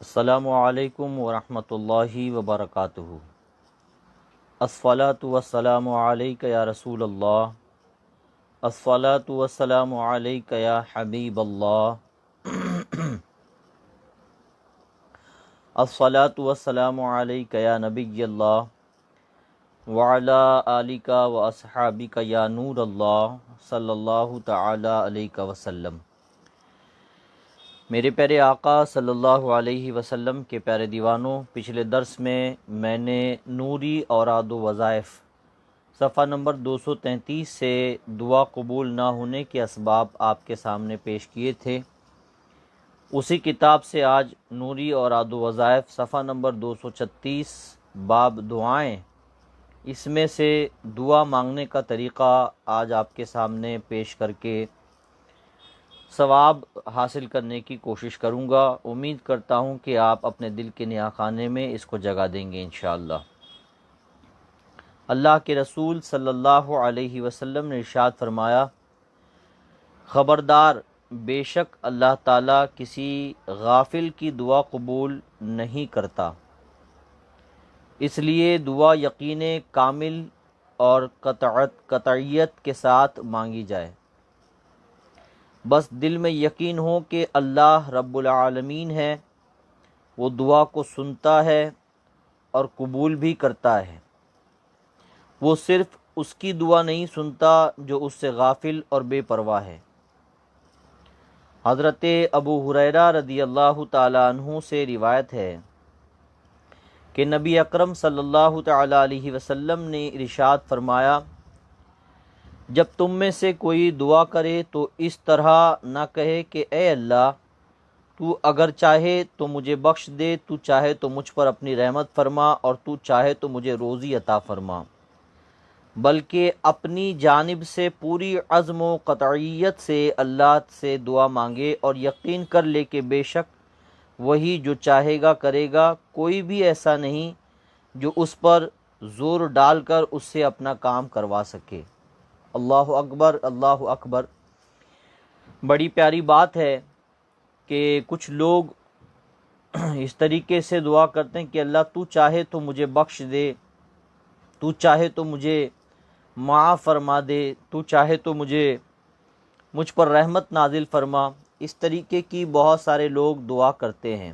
السلام علیکم ورحمۃ اللہ وبرکاتہ۔ الصلاۃ والسلام علیک یا رسول اللہ، الصلاۃ والسلام علیک یا حبیب اللہ، الصلاۃ والسلام علیک یا نبی اللہ، وعلی آلک و اصحابک یا نور اللہ، صلی اللہ تعالی علیہ وسلم۔ میرے پیارے آقا صلی اللہ علیہ وسلم کے پیارے دیوانوں، پچھلے درس میں نے نوری اوراد و وظائف صفحہ نمبر 233 سے دعا قبول نہ ہونے کے اسباب آپ کے سامنے پیش کیے تھے۔ اسی کتاب سے آج نوری اوراد و وظائف صفحہ نمبر 236 باب دعائیں، اس میں سے دعا مانگنے کا طریقہ آج آپ کے سامنے پیش کر کے ثواب حاصل کرنے کی کوشش کروں گا۔ امید کرتا ہوں کہ آپ اپنے دل کے نیا خانے میں اس کو جگہ دیں گے انشاءاللہ۔ اللہ کے رسول صلی اللہ علیہ وسلم نے ارشاد فرمایا، خبردار، بے شک اللہ تعالیٰ کسی غافل کی دعا قبول نہیں کرتا، اس لیے دعا یقین کامل اور قطعیت کے ساتھ مانگی جائے۔ بس دل میں یقین ہو کہ اللہ رب العالمین ہے، وہ دعا کو سنتا ہے اور قبول بھی کرتا ہے۔ وہ صرف اس کی دعا نہیں سنتا جو اس سے غافل اور بے پرواہ ہے۔ حضرت ابو ہریرہ رضی اللہ تعالی عنہ سے روایت ہے کہ نبی اکرم صلی اللہ تعالی علیہ وسلم نے ارشاد فرمایا، جب تم میں سے کوئی دعا کرے تو اس طرح نہ کہے کہ اے اللہ، تو اگر چاہے تو مجھے بخش دے، تو چاہے تو مجھ پر اپنی رحمت فرما، اور تو چاہے تو مجھے روزی عطا فرما، بلکہ اپنی جانب سے پوری عزم و قطعیت سے اللہ سے دعا مانگے اور یقین کر لے کہ بے شک وہی جو چاہے گا کرے گا، کوئی بھی ایسا نہیں جو اس پر زور ڈال کر اس سے اپنا کام کروا سکے۔ اللہ اکبر، اللہ اکبر۔ بڑی پیاری بات ہے کہ کچھ لوگ اس طریقے سے دعا کرتے ہیں کہ اللہ تو چاہے تو مجھے بخش دے، تو چاہے تو مجھے معاف فرما دے، تو چاہے تو مجھ پر رحمت نازل فرما۔ اس طریقے کی بہت سارے لوگ دعا کرتے ہیں،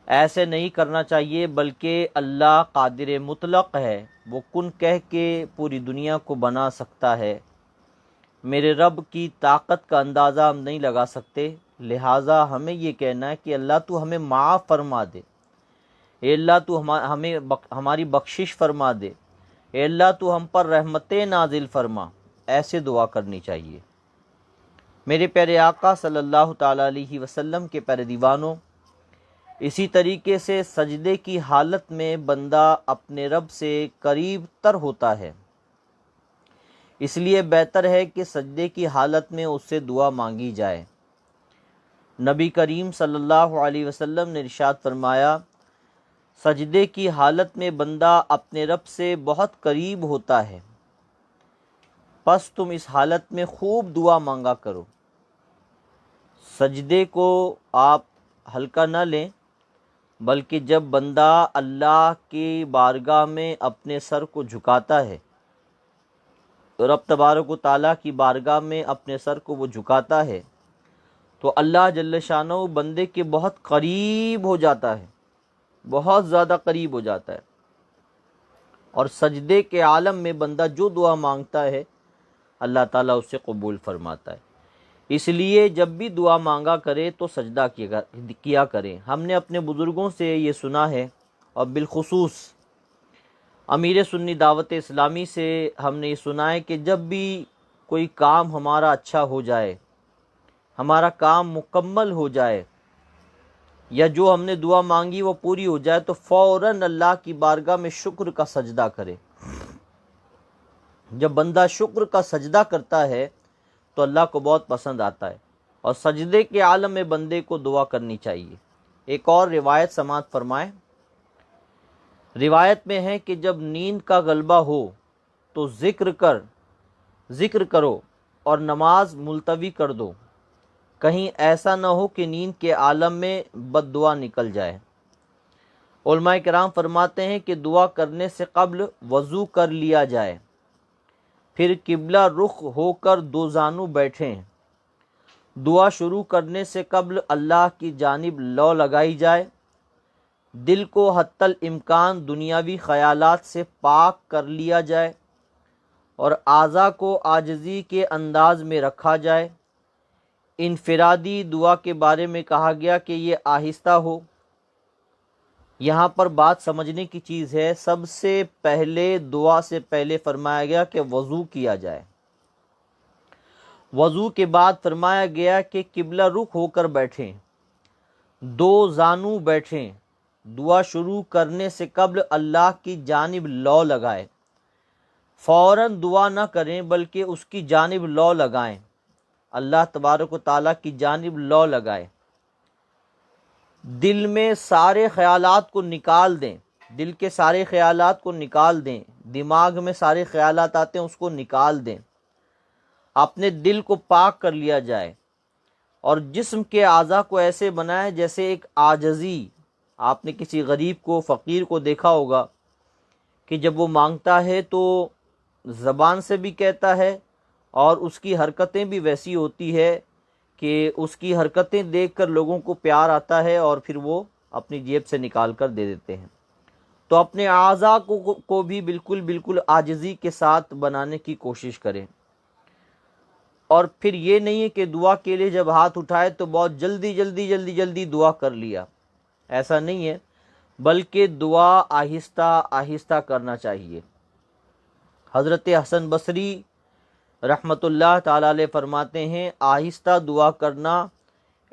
ایسے نہیں کرنا چاہیے، بلکہ اللہ قادر مطلق ہے، وہ کن کہہ کے پوری دنیا کو بنا سکتا ہے۔ میرے رب کی طاقت کا اندازہ ہم نہیں لگا سکتے، لہٰذا ہمیں یہ کہنا ہے کہ اللہ تو ہمیں معاف فرما دے، اے اللہ تو ہمیں ہماری بخشش فرما دے، اے اللہ تو ہم پر رحمتیں نازل فرما۔ ایسے دعا کرنی چاہیے۔ میرے پیارے آقا صلی اللہ تعالیٰ علیہ وسلم کے پیارے دیوانوں، اسی طریقے سے سجدے کی حالت میں بندہ اپنے رب سے قریب تر ہوتا ہے، اس لیے بہتر ہے کہ سجدے کی حالت میں اس سے دعا مانگی جائے۔ نبی کریم صلی اللہ علیہ وسلم نے ارشاد فرمایا، سجدے کی حالت میں بندہ اپنے رب سے بہت قریب ہوتا ہے، پس تم اس حالت میں خوب دعا مانگا کرو۔ سجدے کو آپ ہلکا نہ لیں، بلکہ جب بندہ اللہ کی بارگاہ میں اپنے سر کو جھکاتا ہے، رب تبارک و تعالیٰ کی بارگاہ میں اپنے سر کو وہ جھکاتا ہے، تو اللہ جل شانہ بندے کے بہت قریب ہو جاتا ہے، بہت زیادہ قریب ہو جاتا ہے، اور سجدے کے عالم میں بندہ جو دعا مانگتا ہے اللہ تعالیٰ اسے قبول فرماتا ہے۔ اس لیے جب بھی دعا مانگا کرے تو سجدہ کیا کریں۔ ہم نے اپنے بزرگوں سے یہ سنا ہے، اور بالخصوص امیر سنی دعوت اسلامی سے ہم نے یہ سنا ہے کہ جب بھی کوئی کام ہمارا اچھا ہو جائے، ہمارا کام مکمل ہو جائے، یا جو ہم نے دعا مانگی وہ پوری ہو جائے، تو فوراً اللہ کی بارگاہ میں شکر کا سجدہ کرے۔ جب بندہ شکر کا سجدہ کرتا ہے تو اللہ کو بہت پسند آتا ہے، اور سجدے کے عالم میں بندے کو دعا کرنی چاہیے۔ ایک اور روایت سماعت فرمائیں۔ روایت میں ہے کہ جب نیند کا غلبہ ہو تو ذکر کرو اور نماز ملتوی کر دو، کہیں ایسا نہ ہو کہ نیند کے عالم میں بد دعا نکل جائے۔ علماء کرام فرماتے ہیں کہ دعا کرنے سے قبل وضو کر لیا جائے، پھر قبلہ رخ ہو کر دو زانو بیٹھیں۔ دعا شروع کرنے سے قبل اللہ کی جانب لو لگائی جائے، دل کو حتی الامکان دنیاوی خیالات سے پاک کر لیا جائے اور اعضاء کو عاجزی کے انداز میں رکھا جائے۔ انفرادی دعا کے بارے میں کہا گیا کہ یہ آہستہ ہو۔ یہاں پر بات سمجھنے کی چیز ہے، سب سے پہلے دعا سے پہلے فرمایا گیا کہ وضو کیا جائے، وضو کے بعد فرمایا گیا کہ قبلہ رخ ہو کر بیٹھیں، دو زانو بیٹھیں، دعا شروع کرنے سے قبل اللہ کی جانب لو لگائیں، فوراً دعا نہ کریں بلکہ اس کی جانب لو لگائیں، اللہ تبارک و تعالیٰ کی جانب لو لگائیں، دل میں سارے خیالات کو نکال دیں، دل کے سارے خیالات کو نکال دیں، دماغ میں سارے خیالات آتے ہیں اس کو نکال دیں، اپنے دل کو پاک کر لیا جائے اور جسم کے اعضاء کو ایسے بنائے جیسے ایک عاجزی۔ آپ نے کسی غریب کو، فقیر کو دیکھا ہوگا کہ جب وہ مانگتا ہے تو زبان سے بھی کہتا ہے اور اس کی حرکتیں بھی ویسی ہوتی ہے کہ اس کی حرکتیں دیکھ کر لوگوں کو پیار آتا ہے اور پھر وہ اپنی جیب سے نکال کر دے دیتے ہیں۔ تو اپنے اعضاء کو بھی بالکل عاجزی کے ساتھ بنانے کی کوشش کریں، اور پھر یہ نہیں ہے کہ دعا کے لیے جب ہاتھ اٹھائے تو بہت جلدی دعا کر لیا، ایسا نہیں ہے، بلکہ دعا آہستہ آہستہ کرنا چاہیے۔ حضرت حسن بصری رحمۃ اللہ تعالی علیہ فرماتے ہیں، آہستہ دعا کرنا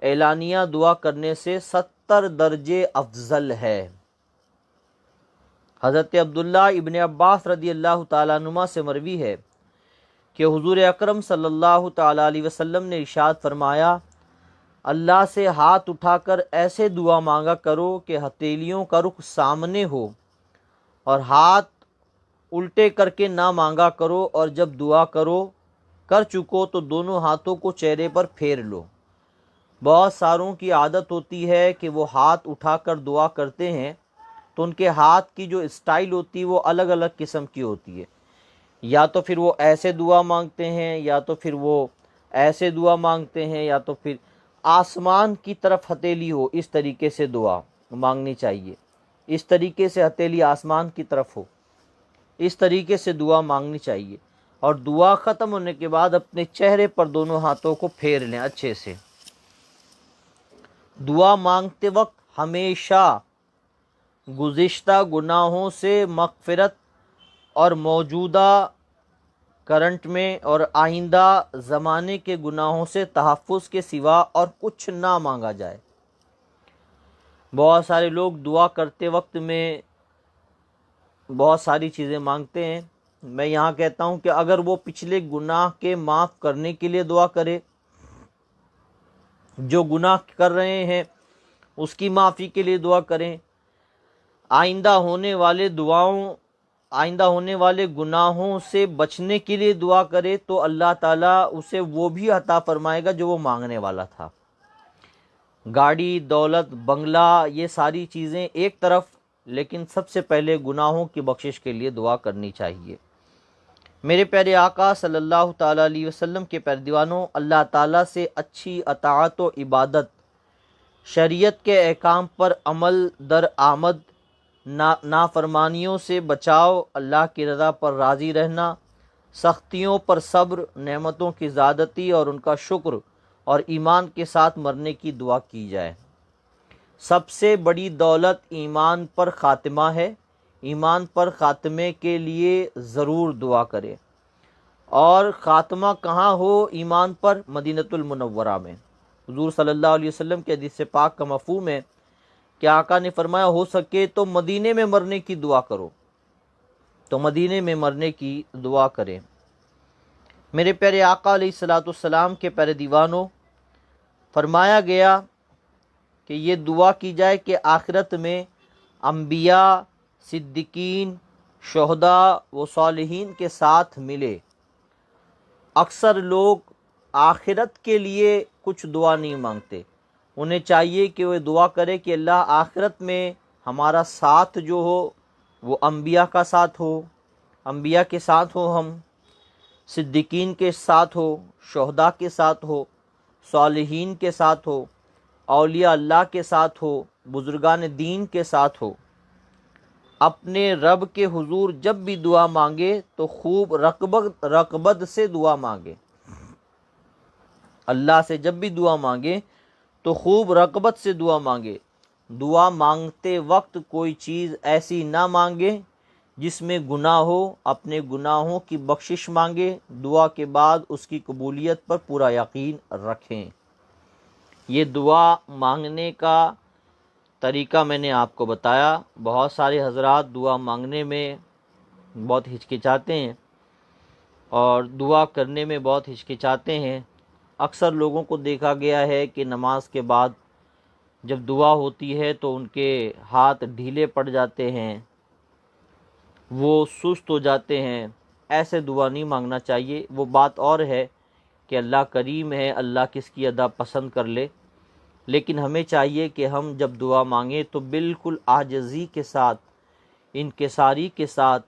اعلانیہ دعا کرنے سے 70 درجے افضل ہے۔ حضرت عبداللہ ابن عباس رضی اللہ تعالیٰ عنہما سے مروی ہے کہ حضور اکرم صلی اللہ تعالیٰ علیہ وسلم نے ارشاد فرمایا، اللہ سے ہاتھ اٹھا کر ایسے دعا مانگا کرو کہ ہتھیلیوں کا رخ سامنے ہو، اور ہاتھ الٹے کر کے نہ مانگا کرو، اور جب دعا کر چکو تو دونوں ہاتھوں کو چہرے پر پھیر لو۔ بہت ساروں کی عادت ہوتی ہے کہ وہ ہاتھ اٹھا کر دعا کرتے ہیں تو ان کے ہاتھ کی جو اسٹائل ہوتی ہے وہ الگ الگ قسم کی ہوتی ہے، یا تو پھر وہ ایسے دعا مانگتے ہیں، یا تو پھر وہ ایسے دعا مانگتے ہیں، یا تو پھر آسمان کی طرف ہتھیلی ہو، اس طریقے سے دعا مانگنی چاہیے، اس طریقے سے ہتھیلی آسمان کی طرف ہو، اس طریقے سے دعا مانگنی چاہیے، اور دعا ختم ہونے کے بعد اپنے چہرے پر دونوں ہاتھوں کو پھیر لیں اچھے سے۔ دعا مانگتے وقت ہمیشہ گزشتہ گناہوں سے مغفرت اور موجودہ کرنٹ میں اور آئندہ زمانے کے گناہوں سے تحفظ کے سوا اور کچھ نہ مانگا جائے۔ بہت سارے لوگ دعا کرتے وقت میں بہت ساری چیزیں مانگتے ہیں۔ میں یہاں کہتا ہوں کہ اگر وہ پچھلے گناہ کے معاف کرنے کے لیے دعا کرے، جو گناہ کر رہے ہیں اس کی معافی کے لیے دعا کریں، آئندہ ہونے والے گناہوں سے بچنے کے لیے دعا کرے، تو اللہ تعالیٰ اسے وہ بھی عطا فرمائے گا جو وہ مانگنے والا تھا۔ گاڑی، دولت، بنگلہ، یہ ساری چیزیں ایک طرف، لیکن سب سے پہلے گناہوں کی بخشش کے لیے دعا کرنی چاہیے۔ میرے پیارے آقا صلی اللہ تعالیٰ علیہ وسلم کے پیارے دیوانوں، اللہ تعالیٰ سے اچھی اطاعت و عبادت، شریعت کے احکام پر عمل در آمد، نافرمانیوں سے بچاؤ، اللہ کی رضا پر راضی رہنا، سختیوں پر صبر، نعمتوں کی زیادتی اور ان کا شکر، اور ایمان کے ساتھ مرنے کی دعا کی جائے۔ سب سے بڑی دولت ایمان پر خاتمہ ہے۔ ایمان پر خاتمے کے لیے ضرور دعا کرے، اور خاتمہ کہاں ہو ایمان پر؟ مدینۃ المنورہ میں۔ حضور صلی اللہ علیہ وسلم کے حدیث پاک کا مفہوم ہے کہ آقا نے فرمایا، ہو سکے تو مدینے میں مرنے کی دعا کرو، تو مدینے میں مرنے کی دعا کریں۔ میرے پیارے آقا علیہ الصلوۃ والسلام کے پیارے دیوانوں، فرمایا گیا کہ یہ دعا کی جائے کہ آخرت میں انبیاء، صدیقین، شہداء و صالحین کے ساتھ ملے۔ اکثر لوگ آخرت کے لیے کچھ دعا نہیں مانگتے. انہیں چاہیے کہ وہ دعا کرے کہ اللہ آخرت میں ہمارا ساتھ جو ہو وہ انبیاء کا ساتھ ہو، انبیاء کے ساتھ ہو، ہم صدیقین کے ساتھ ہو، شہداء کے ساتھ ہو، صالحین کے ساتھ ہو، اولیاء اللہ کے ساتھ ہو، بزرگان دین کے ساتھ ہو. اپنے رب کے حضور جب بھی دعا مانگے تو خوب رغبت سے دعا مانگے. اللہ سے جب بھی دعا مانگے تو خوب رغبت سے دعا مانگے. دعا مانگتے وقت کوئی چیز ایسی نہ مانگے جس میں گناہ ہو. اپنے گناہوں کی بخشش مانگے. دعا کے بعد اس کی قبولیت پر پورا یقین رکھیں. یہ دعا مانگنے کا طریقہ میں نے آپ کو بتایا. بہت سارے حضرات دعا مانگنے میں بہت ہچکچاتے ہیں اور دعا کرنے میں بہت ہچکچاتے ہیں. اکثر لوگوں کو دیکھا گیا ہے کہ نماز کے بعد جب دعا ہوتی ہے تو ان کے ہاتھ ڈھیلے پڑ جاتے ہیں، وہ سست ہو جاتے ہیں. ایسے دعا نہیں مانگنا چاہیے. وہ بات اور ہے کہ اللہ کریم ہے، اللہ کس کی ادا پسند کر لے، لیکن ہمیں چاہیے کہ ہم جب دعا مانگیں تو بالکل عاجزی کے ساتھ، انکساری کے ساتھ،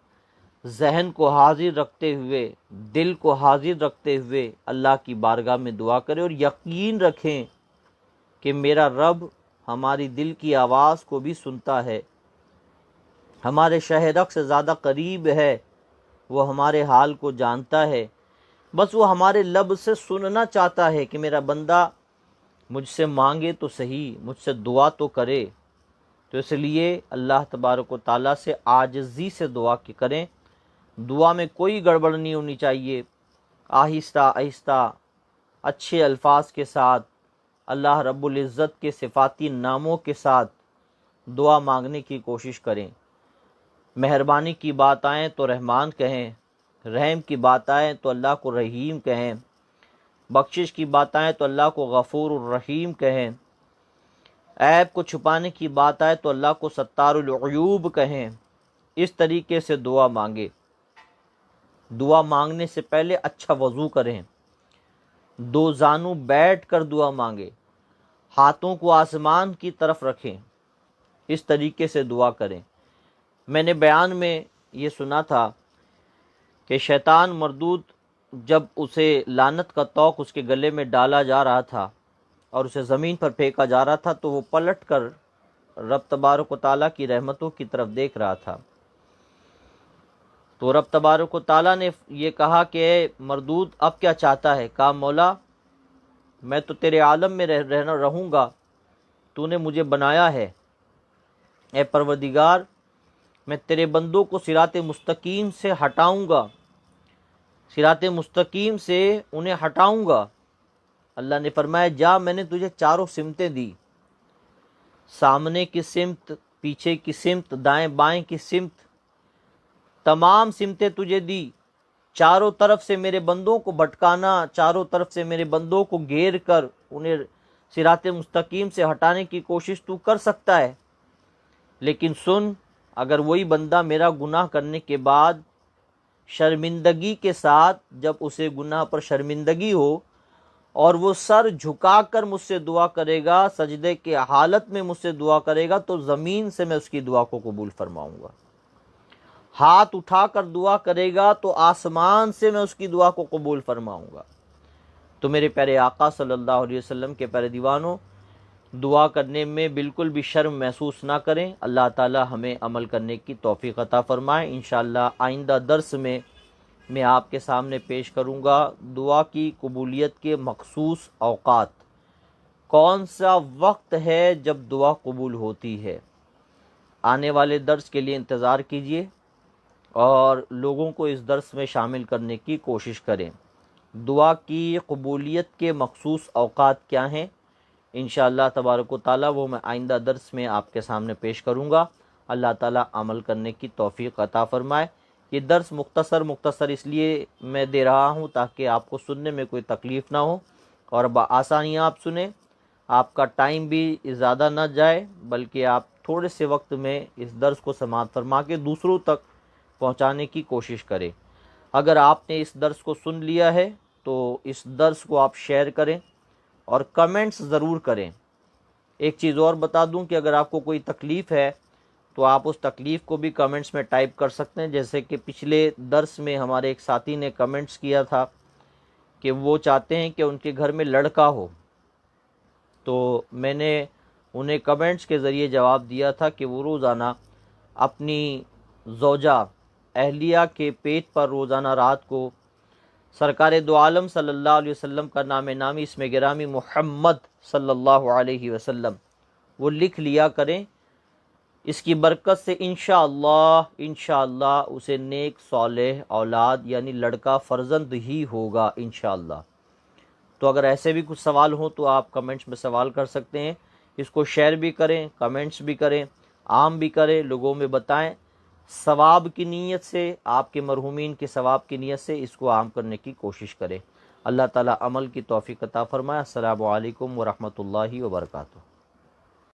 ذہن کو حاضر رکھتے ہوئے، دل کو حاضر رکھتے ہوئے اللہ کی بارگاہ میں دعا کریں اور یقین رکھیں کہ میرا رب ہماری دل کی آواز کو بھی سنتا ہے، ہمارے شہرک سے زیادہ قریب ہے، وہ ہمارے حال کو جانتا ہے. بس وہ ہمارے لب سے سننا چاہتا ہے کہ میرا بندہ مجھ سے مانگے تو صحیح، مجھ سے دعا تو کرے. تو اس لیے اللہ تبارک و تعالیٰ سے عاجزی سے دعا کی کریں. دعا میں کوئی گڑبڑ نہیں ہونی چاہیے. آہستہ آہستہ اچھے الفاظ کے ساتھ، اللہ رب العزت کے صفاتی ناموں کے ساتھ دعا مانگنے کی کوشش کریں. مہربانی کی بات آئیں تو رحمان کہیں، رحم کی بات آئیں تو اللہ کو رحیم کہیں، بخشش کی بات آئیں تو اللہ کو غفور الرحیم کہیں، عیب کو چھپانے کی بات آئے تو اللہ کو ستار العیوب کہیں. اس طریقے سے دعا مانگے. دعا مانگنے سے پہلے اچھا وضو کریں، دو زانو بیٹھ کر دعا مانگے، ہاتھوں کو آسمان کی طرف رکھیں. اس طریقے سے دعا کریں. میں نے بیان میں یہ سنا تھا کہ شیطان مردود جب اسے لعنت کا طوق اس کے گلے میں ڈالا جا رہا تھا اور اسے زمین پر پھینکا جا رہا تھا تو وہ پلٹ کر رب تبارک و تعالیٰ کی رحمتوں کی طرف دیکھ رہا تھا. تو رب تبارک و تعالیٰ نے یہ کہا کہ اے مردود اب کیا چاہتا ہے؟ کہا مولا میں تو تیرے عالم میں رہوں گا، تو نے مجھے بنایا ہے. اے پروردگار میں تیرے بندوں کو صراط مستقیم سے ہٹاؤں گا، صراط مستقیم سے انہیں ہٹاؤں گا. اللہ نے فرمایا جا، میں نے تجھے چاروں سمتیں دی، سامنے کی سمت، پیچھے کی سمت، دائیں بائیں کی سمت، تمام سمتیں تجھے دی. چاروں طرف سے میرے بندوں کو بھٹکانا، چاروں طرف سے میرے بندوں کو گھیر کر انہیں صراط مستقیم سے ہٹانے کی کوشش تو کر سکتا ہے. لیکن سن، اگر وہی بندہ میرا گناہ کرنے کے بعد شرمندگی کے ساتھ، جب اسے گناہ پر شرمندگی ہو اور وہ سر جھکا کر مجھ سے دعا کرے گا، سجدے کے حالت میں مجھ سے دعا کرے گا، تو زمین سے میں اس کی دعا کو قبول فرماؤں گا. ہاتھ اٹھا کر دعا کرے گا تو آسمان سے میں اس کی دعا کو قبول فرماؤں گا. تو میرے پیارے آقا صلی اللہ علیہ وسلم کے پیارے دیوانوں، دعا کرنے میں بالکل بھی شرم محسوس نہ کریں. اللہ تعالی ہمیں عمل کرنے کی توفیق عطا فرمائے. انشاءاللہ آئندہ درس میں آپ کے سامنے پیش کروں گا دعا کی قبولیت کے مخصوص اوقات. کون سا وقت ہے جب دعا قبول ہوتی ہے؟ آنے والے درس کے لیے انتظار کیجیے اور لوگوں کو اس درس میں شامل کرنے کی کوشش کریں. دعا کی قبولیت کے مخصوص اوقات کیا ہیں؟ انشاءاللہ تبارک و تعالی وہ میں آئندہ درس میں آپ کے سامنے پیش کروں گا. اللہ تعالی عمل کرنے کی توفیق عطا فرمائے. یہ درس مختصر اس لیے میں دے رہا ہوں تاکہ آپ کو سننے میں کوئی تکلیف نہ ہو اور بآسانی آپ سنیں. آپ کا ٹائم بھی زیادہ نہ جائے، بلکہ آپ تھوڑے سے وقت میں اس درس کو سماعت فرما کے دوسروں تک پہنچانے کی کوشش کریں. اگر آپ نے اس درس کو سن لیا ہے تو اس درس کو آپ شیئر کریں، اور کمنٹس ضرور کریں۔ ایک چیز اور بتا دوں کہ اگر آپ کو کوئی تکلیف ہے تو آپ اس تکلیف کو بھی کمنٹس میں ٹائپ کر سکتے ہیں، جیسے کہ پچھلے درس میں ہمارے ایک ساتھی نے کمنٹس کیا تھا کہ وہ چاہتے ہیں کہ ان کے گھر میں لڑکا ہو، تو میں نے انہیں کمنٹس کے ذریعے جواب دیا تھا کہ وہ روزانہ اپنی زوجہ اہلیہ کے پیٹ پر روزانہ رات کو سرکار دو عالم صلی اللہ علیہ وسلم کا نام نامی اسم گرامی محمد صلی اللہ علیہ وسلم وہ لکھ لیا کریں۔ اس کی برکت سے انشاءاللہ اسے نیک صالح اولاد یعنی لڑکا فرزند ہی ہوگا انشاءاللہ۔ تو اگر ایسے بھی کچھ سوال ہوں تو آپ کمنٹس میں سوال کر سکتے ہیں۔ اس کو شیئر بھی کریں، کمنٹس بھی کریں، عام بھی کریں، لوگوں میں بتائیں، ثواب کی نیت سے، آپ کے مرحومین کے ثواب کی نیت سے اس کو عام کرنے کی کوشش کریں۔ اللہ تعالی عمل کی توفیق عطا فرمائے۔ السلام علیکم ورحمۃ اللہ وبرکاتہ۔